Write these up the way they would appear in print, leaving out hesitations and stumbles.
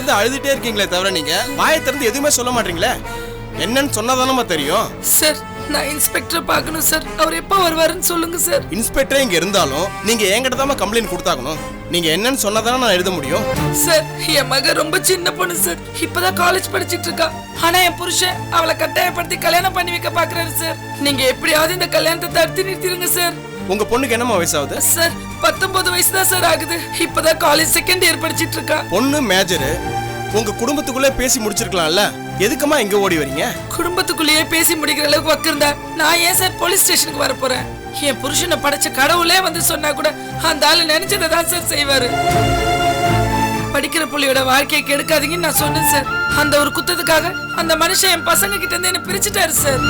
உட்காந்து அழுதுட்டே இருக்கீங்களே தவிர நீங்க வாயை திறந்து எதுவுமே சொல்ல மாட்டீங்களே. என்னன்னு சொன்னாதானமா தெரியும். சார் நான் இன்ஸ்பெக்டர் பார்க்கணும் சார். அவர் எப்போ வருவாருன்னு சொல்லுங்க சார். இன்ஸ்பெக்டர் இங்க இருந்தாலும் நீங்க என்கிட்ட தான் கம்ப்ளைண்ட் கொடுத்தாகணும். நீங்க என்னன்னு சொன்னதானே நான் எழுத முடியும். சார் என் மக ரொம்ப சின்ன பொண்ணு சார். இப்பதான் காலேஜ் படிச்சிட்டு இருக்கா. ஆனா என் புருஷன் அவளை கட்டாயப்படுத்தி கல்யாணம் பண்ணி வைக்க பாக்குறாரு சார். நீங்க எப்படியாவது இந்த கல்யாணத்தை தடுத்து நிறுத்திடுங்க சார். உங்க பொண்ணுக்கு என்னமா வயசாகுது? சார் 19 வயசு தான் சார் ஆகுது. இப்பதான் காலேஜ் செகண்ட் இயர் படிச்சிட்டு இருக்கா. பொண்ணு மேஜர். உங்க குடும்பத்துக்குள்ளே பேசி முடிச்சிருக்கலாம்ல. எதுக்குமா இங்க ஓடி வரீங்க? குடும்பத்துக்குள்ளேயே பேசி முடிக்கிற அளவுக்கு வக்கிருந்தா நான் ஏன் சார் போலீஸ் ஸ்டேஷனுக்கு வர போறேன்? என் புருஷனை படைச்ச கடவுளே வந்து சொன்னா கூட அந்த ஆளு நினைச்சதை தான் சார் செய்வாரு. படிக்கிற புள்ளியோட வாழ்க்கையை கெடுக்காதீங்கன்னு நான் சொன்னேன் சார். அந்த ஒரு குத்தத்துக்காக அந்த மனுஷன் என் பசங்க கிட்ட இருந்து என்ன பிரிச்சுட்டாரு சார்.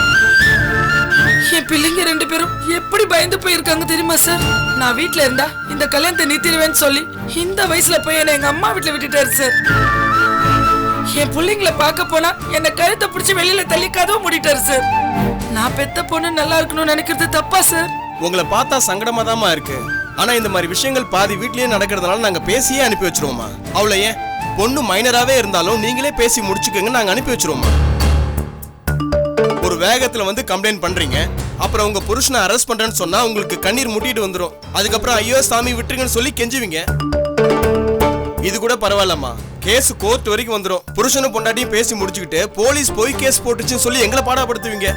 என் பிள்ளைங்க 2 பேரும் எப்படி பயந்து போயிருக்காங்க தெரியுமா சார்? நான் வீட்டுல இருந்தா இந்த கல்யாணத்தை நிறுத்திடுவேன்னு சொல்லி இந்த வயசுல போய் என்ன எங்க அம்மா வீட்டுல விட்டுட்டாரு சார். என் பிள்ளைங்களை பார்க்க போனா என்ன கழுத்தை பிடிச்சி வெளியில தள்ளி கதவு மூடிட்டாரு சார். நான் பெத்த பொண்ணு நல்லா இருக்கணும்னு நினைக்கிறது தப்பா சார்? உங்களை பார்த்தா சங்கடமா தாமா இருக்கு. ஆனா இந்த மாதிரி விஷயங்கள் பாதி வீட்லயே நடக்கிறதுனால நாங்க பேசியே அனுப்பி வச்சிருவோமா. அவளை ஏன் பொண்ணு மைனராவே இருந்தாலும் நீங்களே பேசி முடிச்சுக்கோங்க, நாங்க அனுப்பி வச்சிருவோமா. ஒரு வேகத்துல வந்து கம்ப்ளைண்ட் பண்றீங்க, அப்புறம் உங்க புருஷனை அரெஸ்ட் பண்றேன்னு சொன்னா உங்களுக்கு கண்ணீர் முட்டிட்டு வந்துடும். அதுக்கப்புறம் ஐயோ சாமி விட்டுருங்கன்னு சொல்லி கெஞ்சுவீங்க. இது கூட பரவாயில்லம்மா, கேஸ் கோர்ட் வரைக்கும் வந்துடும். புருஷனும் பொண்டாட்டியும் பேசி முடிச்சுக்கிட்டு போலீஸ் போய் கேஸ் போட்டுச்சுன்னு சொல்லி எங்களை பாடப்படுத்துவீங்க.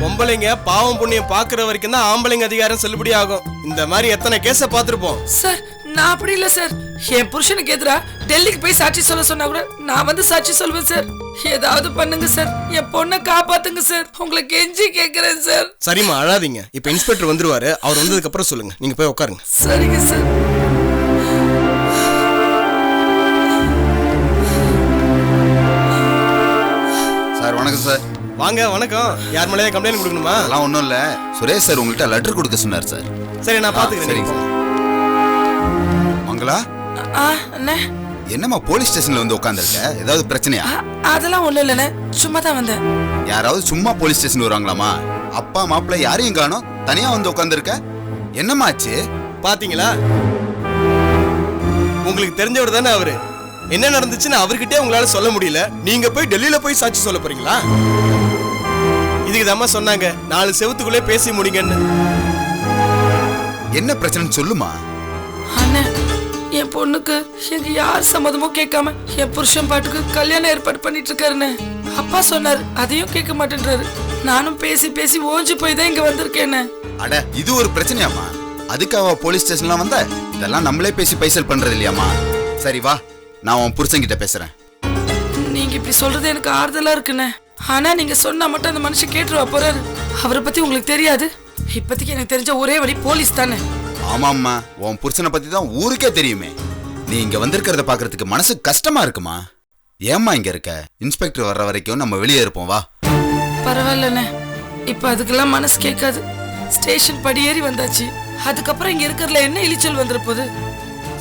பொம்பளைங்க பாவம் புண்ணியம் பாக்குற வரைக்கும் தான் ஆம்பளைங்க அதிகாரம் செல்லுபடி ஆகும். இந்த மாதிரி எத்தனை கேஸ பாத்துருப்போம் சார். நான் அப்படி இல்ல சார். என் புருஷனுக்கு எதிரா டெல்லிக்கு போய் சாட்சி சொல்ல சொன்னா கூட நான் வந்து சாட்சி சொல்வேன் சார். ஏதாவது பண்ணுங்க சார், என் பொண்ணை காப்பாத்துங்க சார். உங்களை கெஞ்சி கேக்குறேன் சார். சரிம்மா அழாதீங்க. இப்ப இன்ஸ்பெக்டர் வந்துருவாரு. அவர் வந்ததுக்கு அப்புறம் சொல்லுங்க. நீங்க போய் உட்காருங்க. சரிங்க சார். சார் வணக்கம் சார். வாங்க. வணக்கம். யார் மேலேயே கம்ப்ளைண்ட் கொடுக்கணுமா? அதெல்லாம் ஒன்றும் இல்லை. சுரேஷ் சார் உங்கள்கிட்ட லெட்டர் கொடுக்க சொன்னார் சார். சரி நான் பாத்துக்கிறேன். சரிங்க சார். மங்களா அண்ணே என்னம்மா போலீஸ் ஸ்டேஷன்ல வந்து உட்காந்துருக்க? ஏதாவது பிரச்சனையா? அதெல்லாம் ஒண்ணும் இல்லைண்ணே, சும்மா தான் வந்தேன். யாராவது சும்மா போலீஸ் ஸ்டேஷன் வருவாங்களாமா? அப்பா மாப்பிள்ளை யாரையும் காணோம், தனியா வந்து உட்காந்துருக்க. என்னம்மா ஆச்சு? பாத்தீங்களா, உங்களுக்கு தெரிஞ்சவர் தானே அவரு. என்ன நடந்துச்சுன்னு அவர்கிட்டே உங்களால சொல்ல முடியல. நீங்க போய் டெல்லியில போய் சாட்சி சொல்ல போறீங்களா? இதுக்கு தாம்மா சொன்னாங்க 4 செவத்துக்குள்ளே பேசி முடிங்கன்னு. என்ன பிரச்சனைன்னு சொல்லுமா. அண்ணே என் பொண்ணுக்கு எங்க யார் சம்மதமும் கேட்காம என் புருஷன் பாட்டுக்கு கல்யாணம் ஏற்பாடு பண்ணிட்டு இருக்காருன்னு அப்பா சொன்னாரு. அதையும் கேட்க மாட்டேன்றாரு. நானும் பேசி பேசி ஓஞ்சு போய் தான் இங்க வந்திருக்கேன். அட இது ஒரு பிரச்சனையாமா? அதுக்காக போலீஸ் ஸ்டேஷன்லாம் வந்த? இதெல்லாம் நம்மளே பேசி பைசல் பண்றது இல்லையாமா? சரி வா, நான் உன் புருஷன்கிட்ட பேசுறேன். நீங்க இப்படி சொல்றது எனக்கு ஆறுதலா இருக்குண்ணே. ஆனா நீங்க சொன்னா மட்டும் அந்த மனுஷன் கேட்டுருவா போறாரு. அவரை பத்தி உங்களுக்கு தெரியாது. இப்பத்திக்கு எனக்கு தெரிஞ்ச ஒரே வழி போலீஸ் தானே. ஆமாம்மா, உன் புருஷனை பத்தி தான் ஊருக்கே தெரியுமே. நீ இங்க வந்திருக்கிறத பாக்குறதுக்கு மனசு கஷ்டமா இருக்குமா? ஏம்மா இங்க இருக்க? இன்ஸ்பெக்டர் வர்ற வரைக்கும் நம்ம வெளியே இருப்போம், வா. பரவாயில்லண்ணே, இப்ப அதுக்கெல்லாம் மனசு கேட்காது. ஸ்டேஷன் படியேறி வந்தாச்சு. அதுக்கப்புறம் இங்க இருக்கிறதுல என்ன இழிச்சல் வந்துரு போகுது.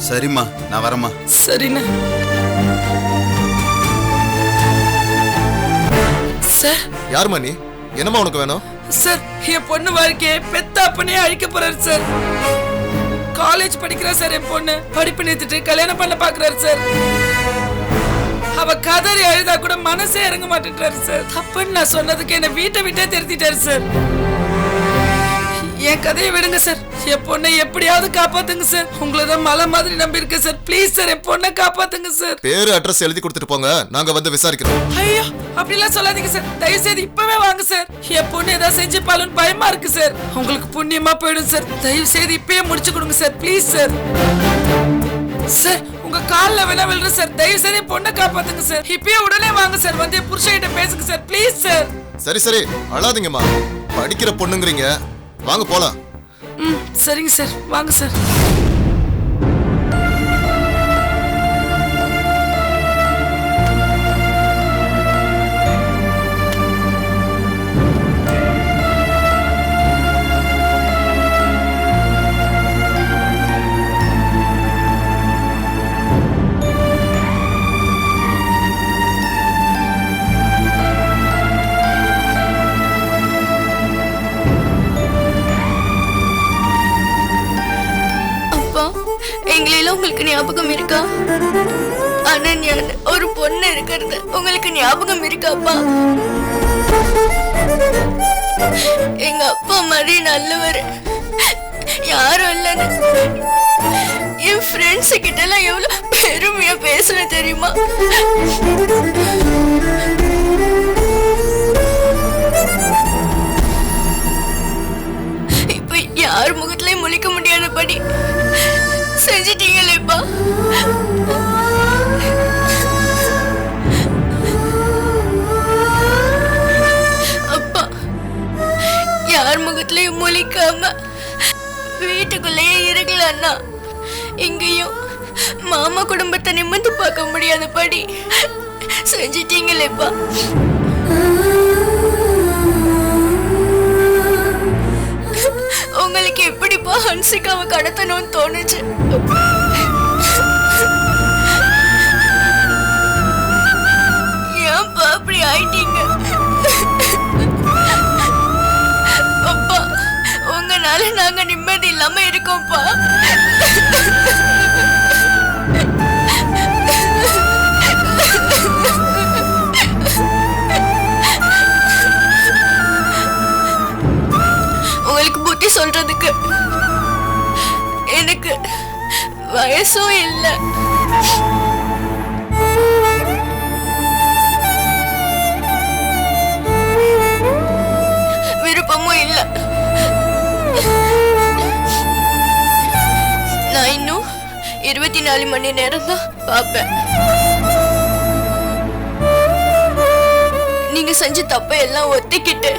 சரிம்மா, நான் வரேம்மா. சரிண்ணே. சார். யாருமா நீ? என்னம்மா உனக்கு வேணும்? சார் என் பொண்ணு வாழ்க்கையை பெத்த அப்பனே அழிக்க போறாரு சார். காலேஜ் படிக்கிறா சார். என் பொண்ணு படிப்பு நிறுத்திட்டு கல்யாணம் பண்ண பாக்குறாரு சார். அவ கதறி அழுதா கூட மனசே இறங்க மாட்டேன்றாரு சார். தப்புன்னு நான் சொன்னதுக்கு என்ன வீட்டை விட்டே திருத்திட்டாரு சார். என் கதையை விடுங்க சார். என் பொண்ணை எப்படியாவது காப்பாத்துங்க சார். உங்களதான் மலை மாதிரி நம்பி இருக்க சார். ப்ளீஸ் சார், என் பொண்ணை காப்பாத்துங்க சார். பேரு அட்ரஸ் எழுதி கொடுத்துட்டு போங்க, நாங்க வந்து விசாரிக்கிறோம். ஐயோ அப்படிலாம் சொல்லாதீங்க சார். தயவு செய்து இப்பவே வாங்க சார். என் பொண்ணு ஏதாவது செஞ்சு பாலுன்னு பயமா இருக்கு சார். உங்களுக்கு புண்ணியமா போயிடும் சார். தயவு செய்து இப்பயே முடிச்சு கொடுங்க சார். Please sir. சார் உங்க கால்ல வேணா விழுற சார். தயவு செய்து என் பொண்ணை காப்பாத்துங்க சார். இப்பயே உடனே வாங்க சார். வந்து என் புருஷன்கிட்ட பேசுங்க சார். Please sir. சரி சரி, அழாதீங்கம்மா. படிக்கிற பொண்ணுங்கிறீங்க, வாங்க போலாம். சரிங்க சார், வாங்க சார். எங்களெல்லாம் உங்களுக்கு ஞாபகம் இருக்கா? அனன்யான்னு ஒரு பொண்ணு இருக்கிறது உங்களுக்கு ஞாபகம் இருக்காப்பா? எங்க அப்பா மாதிரி நல்லவர் யாரும் இல்லைன்னு என் ஃப்ரெண்ட்ஸ் கிட்ட எல்லாம் எவ்வளவு பெருமையா பேசுவேன் தெரியுமா? இப்ப யார் முகத்திலயும் முழிக்க முடியாதபடி செஞ்சிட்டீங்களேப்பா. அப்பா, யார் முகத்திலயும் முழிக்காம வீட்டுக்குள்ளேயே இருக்கலன்னா இங்கேயும் மாமா குடும்பத்தை நிமிர்ந்து பார்க்க முடியாதபடி செஞ்சிட்டீங்களேப்பா. உங்களுக்கு எப்படிப்பா ஹன்சிகாவை கடத்தணும்னு தோணுச்சு? ஏன்பா அப்படி ஆயிட்டீங்க? அப்பா, உங்கனால நாங்க நிம்மதி இல்லாம இருக்கோம்ப்பா. உங்களுக்கு புத்தி சொல்றதுக்கு எனக்கு வயசும் இல்லை. விருப்பமும் இல்லை. நான் இன்னும் 24 மணி நேரம் தான் பார்ப்பேன். நீங்க செஞ்ச தப்பை எல்லாம் ஒத்திக்கிட்டு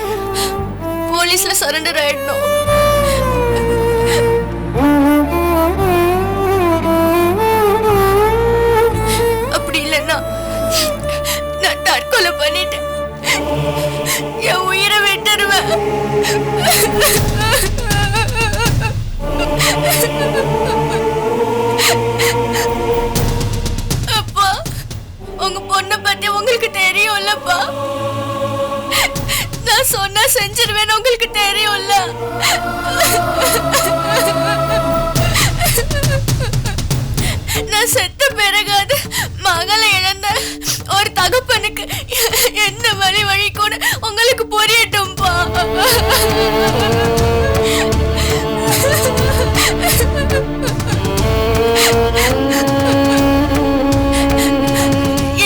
போலீஸ்ல சரண்டர் ஆயிடணும். அப்படி இல்லைன்னா நான் தற்கொலை பண்ணிட்டேன். என் உயிரை விட்டுருவேன். அப்பா, உங்க பொண்ணை பத்தி உங்களுக்கு தெரியும்லப்பா. நான் சொன்னா செஞ்சிருவேன், உங்களுக்கு தெரியும்ல. நான் செத்த பிறகாது மகளை இழந்த ஒரு தகப்பனுக்கு என்ன வழி கூட உங்களுக்கு புரியட்டும்பா.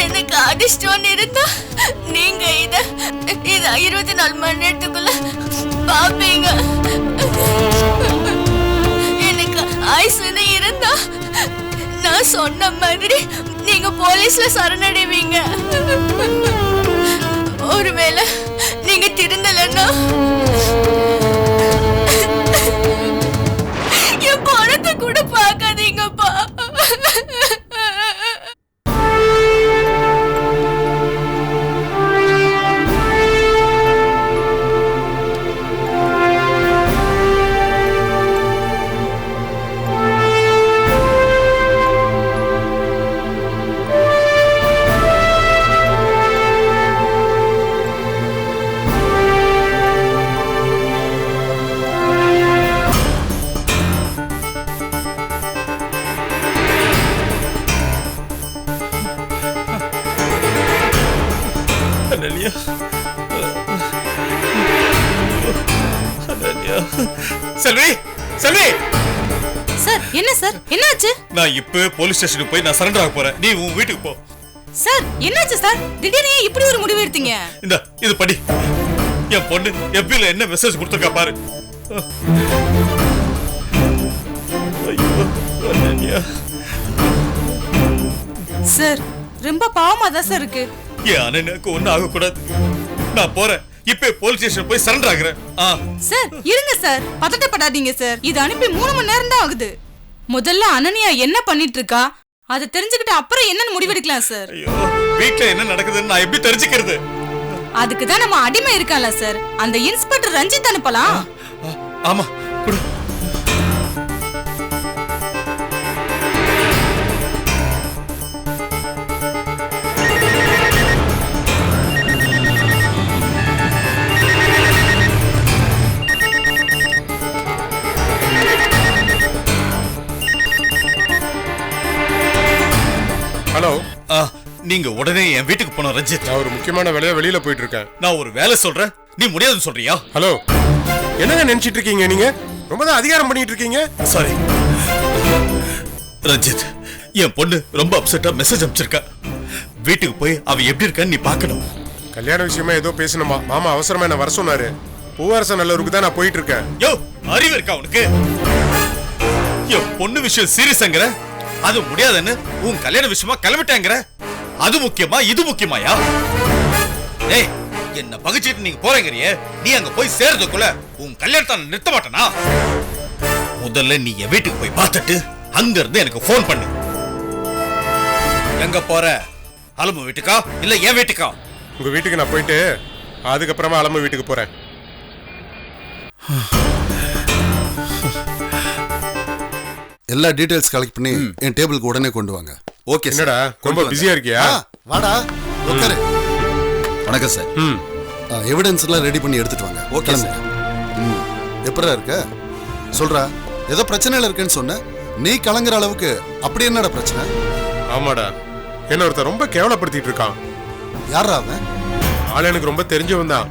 எனக்கு அதிர்ஷ்டம் இருந்தா நீங்க இத 24 மணி நேரத்துக்குள்ள பாப்பீங்க. எனக்கு ஆயுசுன்னு இருந்தா நான் சொன்ன மாதிரி நீங்க போலீஸ்ல சரணடைவீங்க. ஒருவேளை நீங்க திருந்தலன்னா என் பணத்தை கூட பார்க்காதீங்கப்பா. அனன்யா, அனன்யா. செல்வி, செல்வி. சார், என்ன சார், என்னாச்சு? நான் இப்ப போலீஸ் ஸ்டேஷனுக்கு போய் நான் சரண்டர் ஆக போறேன். நீ உன் வீட்டுக்கு போ. சார், என்னாச்சு சார்? திடீர்னு ஏன் இப்படி ஒரு முடிவு எடுத்தீங்க? இந்த இது படி. என் பொண்ணு எப்பில என்ன மெசேஜ் கொடுத்திருக்கா பாரு. ஐயோ, அனன்யா. சார், ரொம்ப பாவமா தான் சார் இருக்கு. என் அனன்யாக்கு ஒன்னும் ஆக கூடாது. நான் போறேன். இப்ப போலீஸ் ஸ்டேஷன் போய் சரண்டர் ஆகுறேன். சார், இருங்க சார், பதட்டப்படாதீங்க சார். இது அனுப்பி 3 மணி நேரம் தான் ஆகுது. முதல்ல அனன்யா என்ன பண்ணிட்டு இருக்கா அதை தெரிஞ்சுக்கிட்டு அப்புறம் என்னன்னு முடிவெடுக்கலாம் சார். ஐயோ, வீட்ல என்ன நடக்குதுன்னு நான் எப்படி தெரிஞ்சுக்கிறது? அதுக்கு தான் நம்ம அடிமை இருக்கான்ல சார், அந்த இன்ஸ்பெக்டர் ரஞ்சித் அனுப்பலாம். ஆமா, குடு. ஹலோ, நீங்க உடனே என் வீட்டுக்கு போன ரஞ்சித். நான் ஒரு முக்கியமான வேலையா வெளியில போயிட்டு இருக்கேன். நான் ஒரு வேலை சொல்றேன், நீ முடியாதுன்னு சொல்றியா? ஹலோ, என்னங்க நினைச்சிட்டு இருக்கீங்க நீங்க? ரொம்ப தான் அதிகாரம் பண்ணிட்டு இருக்கீங்க. சாரி ரஞ்சித், என் பொண்ணு ரொம்ப அப்செட்டா மெசேஜ் அனுப்பிச்சிருக்கா. வீட்டுக்கு போய் அவ எப்படி இருக்கான்னு நீ பார்க்கணும். கல்யாண விஷயமா ஏதோ பேசணுமா? மாமா அவசரமா என்ன வர சொன்னாரு. பூவாரச நல்லூருக்கு தான் நான் போயிட்டு இருக்கேன். யோ, அறிவு இருக்கா உனக்கு? என் பொண்ணு விஷயம் சீரியஸ்ங்கிற, அது முடியாதுன்னு உன் கல்யாண விஷயமா கிளம்பிட்டேங்கிற. அது முக்கியமா இது முக்கியமாயா? ஏய், என்ன பகிச்சிட்டு நீங்க போறீங்கறியே, நீ அங்க போய் சேர்றதுக்குள்ள உன் கல்யாணத்தை நிறுத்த மாட்டேனா? முதல்ல நீ என் வீட்டுக்கு போய் பார்த்துட்டு அங்க இருந்து எனக்கு போன் பண்ணு. எங்க போற? அலம்பு வீட்டுக்கா இல்ல என் வீட்டுக்கா? உங்க வீட்டுக்கு நான் போயிட்டு அதுக்கப்புறமா அலம்பு வீட்டுக்கு போறேன். எல்லா டீடைல்ஸ் கலெக்ட் பண்ணி என் டேபிளுக்கு உடனே கொண்டு வாங்க. Okay sir. என்னடா ரொம்ப பிஸியா இருக்கியா? வாடா உட்காரு. வணக்கம் சார். எவிடன்ஸ் எல்லாம் ரெடி பண்ணி எடுத்துட்டு வாங்க. Okay sir. எப்படா இருக்க? சொல்றா, ஏதோ பிரச்சனையில இருக்குன்னு சொன்ன. நீ கலங்குற அளவுக்கு அப்படி என்னடா பிரச்சனை? ஆமாடா, என்ன ஒருத்தர் ரொம்ப கேவலப்படுத்திட்டு இருக்கான். யாரா அவன்? ஆள் எனக்கு ரொம்ப தெரிஞ்சவன் தான்.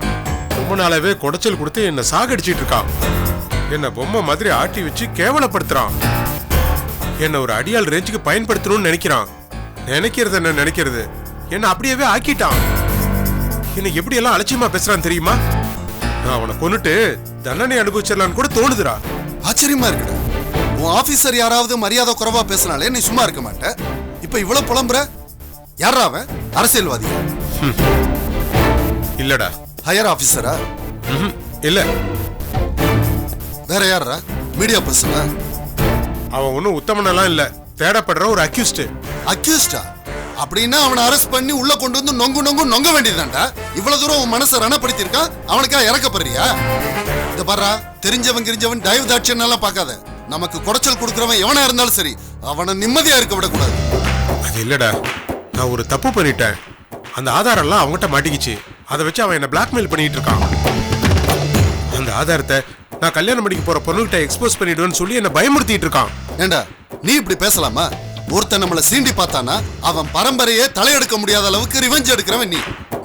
ரொம்ப நாளாவே குடைச்சல் கொடுத்து என்ன சாகடிச்சிட்டு இருக்கான். என்ன பொம்மை மாதிரி ஆட்டி வச்சு கேவலப்படுத்துறான். என்ன ஒரு அடியாள் ரேஞ்சுக்கு பயன்படுத்தணும்னு நினைக்கிறான். நினைக்கிறது என்ன நினைக்கிறது, என்ன அப்படியே ஆக்கிட்டான். என்ன எப்படி எல்லாம் அலட்சியமா பேசுறான் தெரியுமா? நான் அவனை கொன்னுட்டு தண்டனை அனுபவிச்சிடலான்னு கூட தோணுதுடா. ஆச்சரியமா இருக்குடா. உன் ஆபீசர் யாராவது மரியாதை குறைவா பேசினாலே நீ சும்மா இருக்க மாட்ட. இப்ப இவ்வளவு புலம்புற. யாரா அவன்? அரசியல்வாதி? இல்லடா. ஹையர் ஆபீசரா? இல்ல. வேற யாரா? மீடியா பர்சனா? அவன் ஒன்னும் உத்தமனெல்லாம் இல்ல, தேடப்படுற ஒரு அக்யூஸ்ட். அக்யூஸ்டா? அப்படின்னா அவனை அரெஸ்ட் பண்ணி உள்ள கொண்டு வந்து நொங்க வேண்டியதுதான்டா. இவ்வளவு தூரம் உன் மனசை ரணப்படுத்தி இருக்கான், அவனுக்கா இறக்கப்படுறியா? இந்த பாரா, தெரிஞ்சவன் தயவு தாட்சியம் எல்லாம் பார்க்காத. நமக்கு குடைச்சல் கொடுக்கறவன் எவனா இருந்தாலும் சரி, அவனை நிம்மதியா இருக்க விடக்கூடாது. அது இல்லடா, நான் ஒரு தப்பு பண்ணிட்டேன். அந்த ஆதாரம் எல்லாம் அவங்ககிட்ட மாட்டிக்கிச்சு. அதை வச்சு அவன் என்ன பிளாக்மெயில் பண்ணிட்டு இருக்கான். அந்த ஆதாரத்தை நான் கல்யாணம் பண்ணிக்க போற பொண்ணுகிட்ட எக்ஸ்போஸ் பண்ணிடுவேன்னு சொல்லி என்ன பயமுறுத்திட்டு இருக்கான். ஏண்டா நீ இப்படி பேசலாமா? ஒருத்தன் நம்மள சீண்டி பார்த்தானா அவன் பரம்பரையே தலையெடுக்க முடியாத அளவுக்கு ரிவெஞ்ச் எடுக்கிறவன் நீ.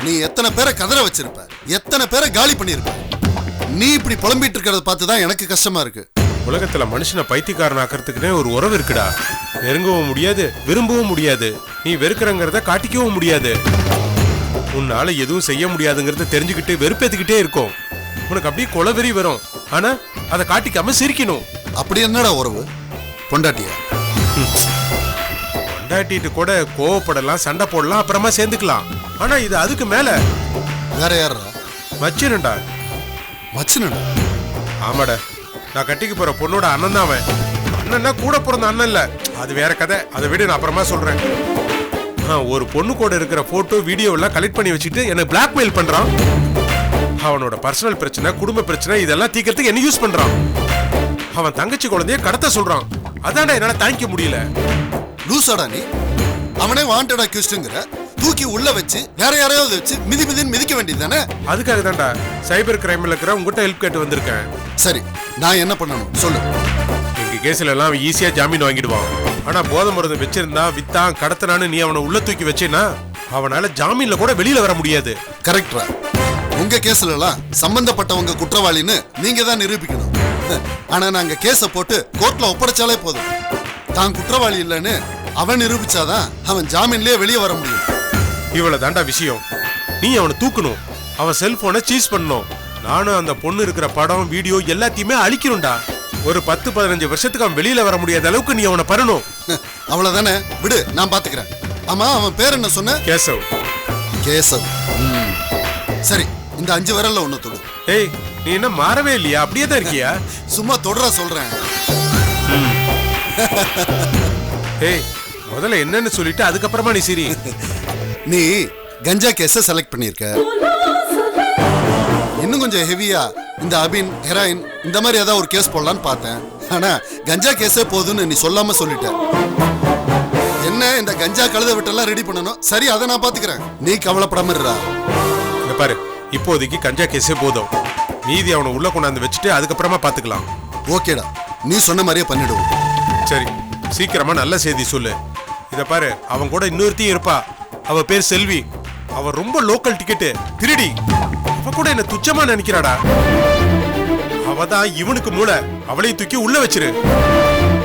நீ எத்தனை பேரை கதற வச்சிருப்ப, எத்தனை பேரை காலி பண்ணிருப்ப. நீ இப்படி புலம்பிட்டு இருக்கிறத பார்த்துதான் எனக்கு கஷ்டமா இருக்கு. உலகத்துல மனுஷனை பைத்தியக்காரன் ஆக்கிறதுக்குன்னே ஒரு உறவு இருக்குடா. நெருங்கவும் முடியாது, விரும்பவும் முடியாது. நீ வெறுக்கிறங்கிறத காட்டிக்கவும் முடியாது. உன்னால எதுவும் செய்ய முடியாதுங்கிறத தெரிஞ்சுக்கிட்டு வெறுப்பேத்துக்கிட்டே இருக்கும். உனக்கு அப்படியே கொலவெறி வரும். ஆனா அதை காட்டிக்காம சிரிக்கணும். அப்படி என்னடா உறவு? பொண்டாட்டியா? பொண்டாட்டிட்டு கூட கோவப்படலாம், சண்டை போடலாம், அப்புறமா சேர்ந்துக்கலாம். ஆனா இது அதுக்கு மேல. வேற யாரா? மச்சினண்டா. மச்சினடா? ஆமாடா, நான் கட்டிக்கு போற பொண்ணோட அண்ணன் தான் அவன். அண்ணன்னா கூட பிறந்த அண்ணன் இல்ல, அது வேற கதை. அதை விட நான் அப்புறமா சொல்றேன். ஒரு பொண்ணு கூட இருக்கிற போட்டோ வீடியோ எல்லாம் கலெக்ட் பண்ணி வச்சுட்டு என்ன பிளாக்மெயில் பண்றான். அவனோட பர்சனல் பிரச்சனை, குடும்ப பிரச்சனை இதெல்லாம் தீக்கிறதுக்கு என்ன யூஸ் பண்றான். அவன் தங்கச்சி குழந்தைய கடத்த சொல்றான். அதான்டா என்னால தாங்கிக்க முடியல. லூசாடா நீ? அவனே வாண்டட் அக்யூஸ்ட்ங்கற, தூக்கி உள்ள வச்சு வேற யாரையாவது வச்சு மிதிக்க வேண்டியது தானே? அதுக்காக தான்டா சைபர் கிரைம்ல இருக்கிற உங்ககிட்ட ஹெல்ப் கேட்டு வந்திருக்கேன். சரி, நான் என்ன பண்ணணும் சொல்லு. எங்க கேஸ்ல எல்லாம் ஈஸியா ஜாமீன் வாங்கிடுவான். ஆனா போதை மருந்து வச்சிருந்தா, வித்தான், கடத்தினான்னு நீ அவனை உள்ள தூக்கி வச்சேன்னா அவனால ஜாமீன்ல கூட வெளியில வர முடியாது. கரெக்டா? உங்க கேஸ்ல எல்லாம் சம்பந்தப்பட்டவங்க குற்றவாளின்னு நீங்க தான் நிரூபிக்கணும். ஆனா நாங்க கேஸ போட்டு கோர்ட்ல ஒப்படைச்சாலே போதும். தான் குற்றவாளி இல்லைன்னு அவன் நிரூபிச்சாதான் அவன் ஜாமீன்லயே வெளியே வர முடியும். இவ்வளவு தாண்டா விஷயம். நீ அவனை தூக்கணும், அவன் செல்போனை சீஸ் பண்ணணும். நானும் அந்த பொண்ணு இருக்கிற படம் வீடியோ எல்லாத்தையுமே அழிக்கணும்டா. ஒரு 10-15 வருஷத்துக்கு அவன் வெளியில வர முடியாத அளவுக்கு நீ அவனை பண்ணணும். அவ்வளவுதானே? விடு, நான் பாத்துக்கிறேன். ஆமா, அவன் பேர் என்ன சொன்ன? கேசவ். கேசவ். சரி, இந்த 5 விரல்ல ஒண்ணு தொடு. ஏய், நீ என்ன மாறவே இல்லையா? அப்படியே தான் இருக்கியா? சும்மா தொடர சொல்றேன். ஏய், முதல்ல என்னன்னு சொல்லிட்டு அதுக்கப்புறமா நீ சரி. நீ கஞ்சா கேஸ செலக்ட் பண்ணிருக்க. இன்னும் கொஞ்சம் ஹெவியா இந்த அபின், ஹெராயின் இந்த மாதிரி ஏதாவது ஒரு கேஸ் போடலான்னு பார்த்தேன். ஆனா கஞ்சா கேஸே போதுன்னு நீ சொல்லாம சொல்லிட்ட. என்ன இந்த கஞ்சா கழுத விட்டெல்லாம் ரெடி பண்ணணும். சரி, அதை நான் பாத்துக்கிறேன். நீ கவலைப்படாம இருடா. இங்க பாரு, இப்போதைக்கு கஞ்சா கேஸே போதும். மீதி அவனை உள்ள கொண்டாந்து வச்சுட்டு அதுக்கப்புறமா பாத்துக்கலாம். ஓகேடா, நீ சொன்ன மாதிரியே பண்ணிடுவோம். சரி, சீக்கிரமா நல்ல செய்தி சொல்லு. இத பாரு, அவன் கூட இன்னொருத்தையும் இருப்பா. அவ பேர் செல்வி. அவ ரொம்ப லோக்கல் டிக்கெட் திருடி. அவ கூட என்ன துச்சமா நினைக்கிறாடா. அவதான் இவனுக்கு மூளை. அவளையும் தூக்கி உள்ள வச்சிரு.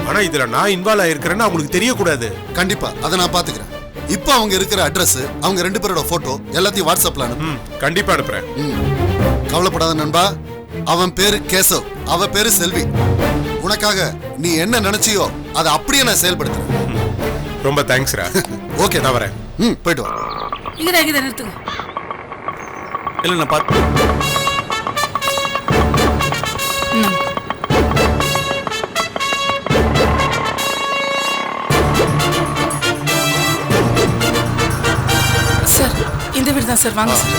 ஆனா இதுல நான் இன்வால்வ் ஆயிருக்கிறேன்னு அவங்களுக்கு தெரியக்கூடாது. கண்டிப்பா அதை நான் பாத்துக்கிறேன். இப்போ அவங்க இருக்கிற அட்ரஸ், அவங்க 2 பேரோட போட்டோ எல்லாத்தையும் வாட்ஸ்அப்ல அனுப்பு. கண்டிப்பா அனுப்புறேன். கவலைப்படாத நண்பா. அவன் பேரு கேசவ், அவ பேரு செல்வி. உனக்காக நீ என்ன நினைச்சியோ அதை அப்படியே நான் செயல்படுத்துறேன். ரொம்ப தேங்க்ஸ்ரா. ஓகே நான் வரேன். போயிட்டு வா. இங்கதான் நிறுத்துங்க. இல்ல நான் பார்த்து சார் இந்த வீடு தான் சார். வாங்க சார்.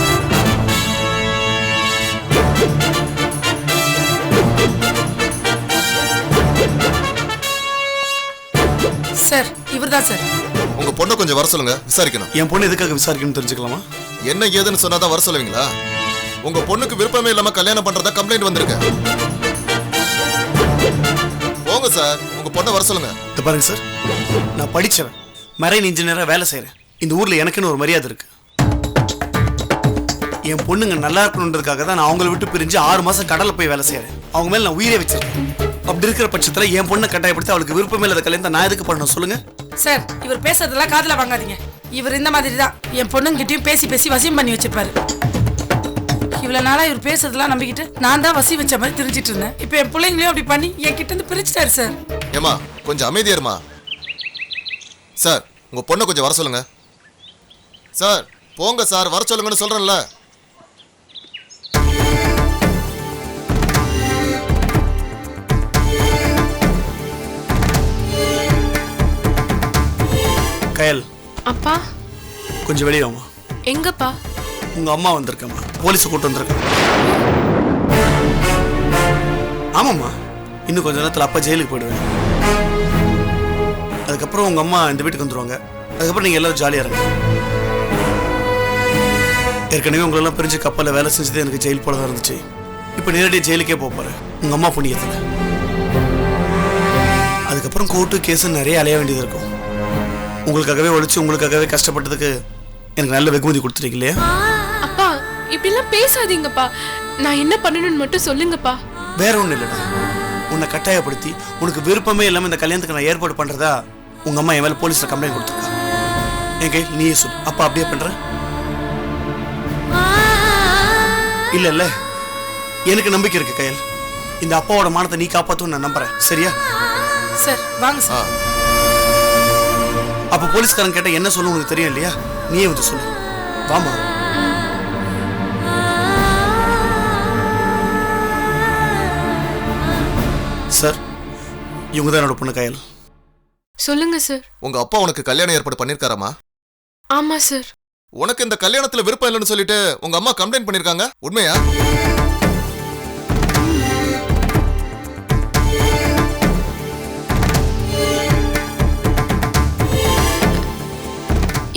சார் இவர் தான் சார். உங்க பொண்ணை கொஞ்சம் வர சொல்லுங்க, விசாரிக்கணும். என் பொண்ணு எதுக்காக விசாரிக்கணும்னு தெரிஞ்சுக்கலாமா? என்ன ஏதுன்னு சொன்னாதான் வர சொல்லுவீங்களா? உங்க பொண்ணுக்கு விருப்பமே இல்லாம கல்யாணம் பண்றதா கம்ப்ளைண்ட் வந்திருக்கு. போங்க சார், உங்க பொண்ணை வர சொல்லுங்க. இது பாருங்க சார், நான் படிச்சவன், மரைன் இன்ஜினியரா வேலை செய்யறேன். இந்த ஊர்ல எனக்குன்னு ஒரு மரியாதை இருக்கு. என் பொண்ணுங்க நல்லா இருக்கணுன்றதுக்காக தான் நான் அவங்கள விட்டு பிரிஞ்சு 6 மாசம் கடல்ல போய் வேலை செய்யறேன். அவங்க மேல நான் உயிரே வச்சிருக்கேன். அப்படி இருக்கிற பட்சத்துல என் பொண்ணை கட்டாயப்படுத்தி அவளுக்கு விருப்பமே இல்லாத கல்யாணத்தை நான் எதுக்கு பண்ணணும் சொல்லுங்க? சார் இவர் பேசுறதெல்லாம் காதுல வாங்காதீங்க. இவர் இந்த மாதிரி தான் என் பொண்ணுங்கிட்டையும் பேசி பேசி வசியம் பண்ணி வச்சிருப்பாரு. இவ்வளவு நாளா இவர் பேசுறதெல்லாம் நம்பிக்கிட்டு நான் தான் வசி வச்ச மாதிரி தெரிஞ்சிட்டு இருந்தேன். இப்ப என் பிள்ளைங்களையும் அப்படி பண்ணி என் கிட்ட இருந்து பிரிச்சுட்டாரு சார். ஏமா கொஞ்சம் அமைதியா இருமா. சார் உங்க பொண்ணை கொஞ்சம் வர சொல்லுங்க. சார் போங்க சார், வர சொல்லுங்கன்னு சொல்றேன்ல. கயல். அப்பா. கொஞ்சம் வெளியே வாமா. எங்கப்பா? உங்க அம்மா வந்திருக்கம்மா, போலீஸ் கூட்டு வந்திருக்காங்க. ஆமாம்மா, இன்னும் கொஞ்ச நேரத்தில் அப்பா ஜெயிலுக்கு போயிடுவேன். அதுக்கப்புறம் உங்க அம்மா இந்த வீட்டுக்கு வந்துருவாங்க. அதுக்கப்புறம் நீங்க எல்லாரும் ஜாலியா இருங்க. ஏற்கனவே உங்களெல்லாம் பிரிஞ்சு கப்பலில் வேலை செஞ்சது எனக்கு ஜெயில் போல தான் இருந்துச்சு. இப்போ நேரடியாக ஜெயிலுக்கே போறேன் உங்க அம்மா புண்ணியத்துல. அதுக்கப்புறம் கோர்ட்டு கேஸு நிறைய அலைய வேண்டியது இருக்கும். உங்களுக்காகவே உழைச்சு உங்களுக்காகவே கஷ்டப்பட்டதுக்கு எனக்கு நல்ல வெகுமதி கொடுத்துருக்கீங்க இல்லையா? அப்பா இப்படிலாம் பேசாதீங்கப்பா. நான் என்ன பண்ணணும்னு மட்டும் சொல்லுங்கப்பா. வேற ஒன்றும் இல்லைடா, உன்னை கட்டாயப்படுத்தி உனக்கு விருப்பமே இல்லாமல் இந்த கல்யாணத்துக்கு நான் ஏற்பாடு பண்றதா உங்க அம்மா என் மேல போலீஸ்ல கம்ப்ளைண்ட் கொடுத்துருக்கா. என் கையில் நீயே சொல்லு, அப்பா அப்படியே பண்ற? இல்ல இல்ல, எனக்கு நம்பிக்கை இருக்கு கயல். இந்த அப்பாவோட மானத்தை நீ காப்பாத்தும் நான் நம்புறேன். சரியா? சார் வாங்க சார். அப்ப போலீஸ்காரன் கேட்ட என்ன சொல்லு உனக்கு தெரியும் இல்லையா? நீயே வந்து சொல்லு. வாமா. சார் இவங்க தான் என்னோட பொண்ணு கயல். சொல்லுங்க சார். உங்க அப்பா உனக்கு கல்யாணம் ஏற்பாடு பண்ணிருக்காராமா? ஆமா சார். உனக்கு இந்த கல்யாணத்துல விருப்பம் இல்லைன்னு சொல்லிட்டு உங்க அம்மா கம்ப்ளைண்ட் பண்ணிருக்காங்க, உண்மையா?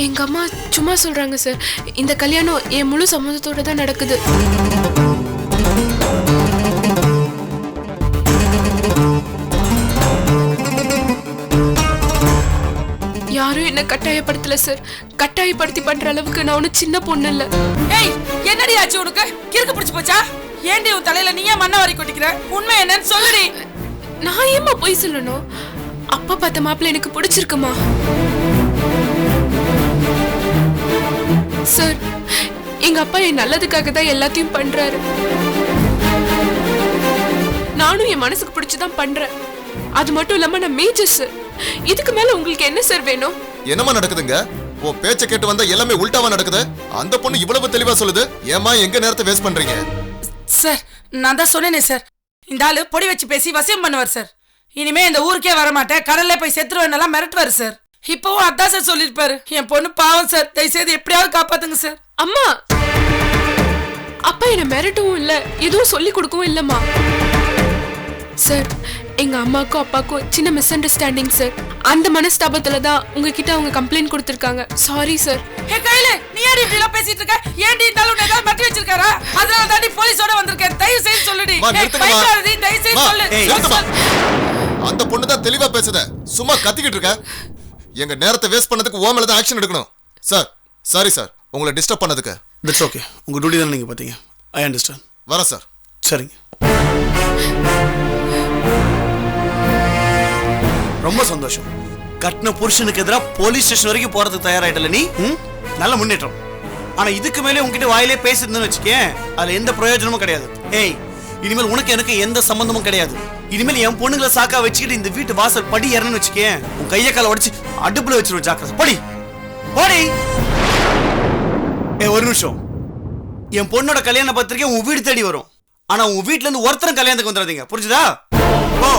எங்க அம்மா சும்மா சொல்றாங்க சார். இந்த கல்யாணம் என் முழு சம்மதத்தோட தான் நடக்குது. யாரும் என்ன கட்டாயப்படுத்தல சார். கட்டாயப்படுத்தி பண்ற அளவுக்கு நான் ஒன்னும் சின்ன பொண்ணு இல்ல. ஏய் என்னடி ஆச்சு உனக்கு? கிறுக்கு பிடிச்சு போச்சா? ஏண்டி உன் தலையில நீயே மண்ணை வாரி கொட்டிக்கிற? உண்மை என்னன்னு சொல்லுடி. நான் ஏமா போய் சொல்லணும்? அப்பா பார்த்த மாப்பிள்ள எனக்கு பிடிச்சிருக்குமா சார்? எங்க அப்பா என் நல்லதுக்காக தான் எல்லாத்தையும் பண்றாரு. நானும் என் மனசுக்கு பிடிச்சுதான் பண்றேன். அது மட்டும் இல்லாம நான் மேஜர் சார். இதுக்கு மேல உங்களுக்கு என்ன சார் வேணும்? என்னமா நடக்குதுங்க? உன் பேச்ச கேட்டு வந்தா எல்லாமே உல்டாவா நடக்குது. அந்த பொண்ணு இவ்வளவு தெளிவா சொல்லுது, ஏமா எங்க நேரத்தை வேஸ்ட் பண்றீங்க? சார் நான் தான் சொன்னேனே சார், இந்த ஆளு பொடி வச்சு பேசி வசியம் பண்ணுவார் சார். இனிமே இந்த ஊருக்கே வரமாட்டேன், கடல்ல போய் செத்துருவேன் மிரட்டுவார் சார். இப்பவும் அதான் சார் சொல்லிருப்பாரு. என் பொண்ணு பாவம் சார், தயவுசெய்து எப்படியாவது காப்பாத்துங்க சார். அம்மா, அப்பா என்ன மிரட்டவும் இல்ல, எதுவும் சொல்லி கொடுக்கவும் இல்லம்மா. சார் எங்க அம்மாக்கும் அப்பாக்கும் சின்ன மிஸ் அண்டர்ஸ்டாண்டிங் சார். அந்த மனஸ்தாபத்துல தான் உங்ககிட்ட அவங்க கம்ப்ளைண்ட் கொடுத்திருக்காங்க. Sorry sir. ஏ கையில நீ ஏன் இப்படி எல்லாம் பேசிட்டு இருக்க? ஏன்டி இந்த ஆளு ஏதாவது மட்டி வச்சிருக்காரா? அதனால தாண்டி போலீஸோட வந்திருக்கேன். தயவு செய்து சொல்லுடி. தயவு செய்து சொல்லு. அந்த பொண்ணு தான் தெளிவா பேசுத, சும்மா கத்திக்கிட்டு இருக்க. எங்க நேரத்தை வேஸ்ட் பண்ணதுக்கு ஓ மேல தான் ஆக்ஷன் எடுக்கணும். சார் சாரி சார் உங்களை டிஸ்டர்ப் பண்ணதுக்கு. That's okay. உங்க டியூட்டி தானே நீங்க பாத்தீங்க. I understand. வரேன் சார். சரிங்க. ரொம்ப சந்தோஷம். கட்டின புருஷனுக்கு எதிராக போலீஸ் ஸ்டேஷன் வரைக்கும் போறதுக்கு தயாராயிட்டல நீ. நல்ல முன்னேற்றம். ஆனா இதுக்கு மேலே உங்ககிட்ட வாயிலே பேசிருந்தேன்னு வச்சுக்கேன், அதுல எந்த பிரயோஜனமும் கிடையாது. ஏய், இனிமேல் உனக்கு எனக்கு எந்த சம்பந்தமும் கிடையாது. இனிமேல் என் பொண்ணுங்களை சாக்கா வச்சுக்கிட்டு இந்த வீட்டு வாசல் படி ஏறணும்னு வச்சுக்கேன், உன் கையை காலை உடைச்சு அடுப்புல வச்சிருவ. ஜாக்கிரதை. படி படி. ஒரு நிமிஷம். என் பொண்ணோட கல்யாண பத்திரிக்கை உன் வீடு தேடி வரும். ஆனா உன் வீட்டுல இருந்து ஒருத்தரும் கல்யாணத்துக்கு வந்துடாதீங்க. புரிஞ்சுதா? ஓ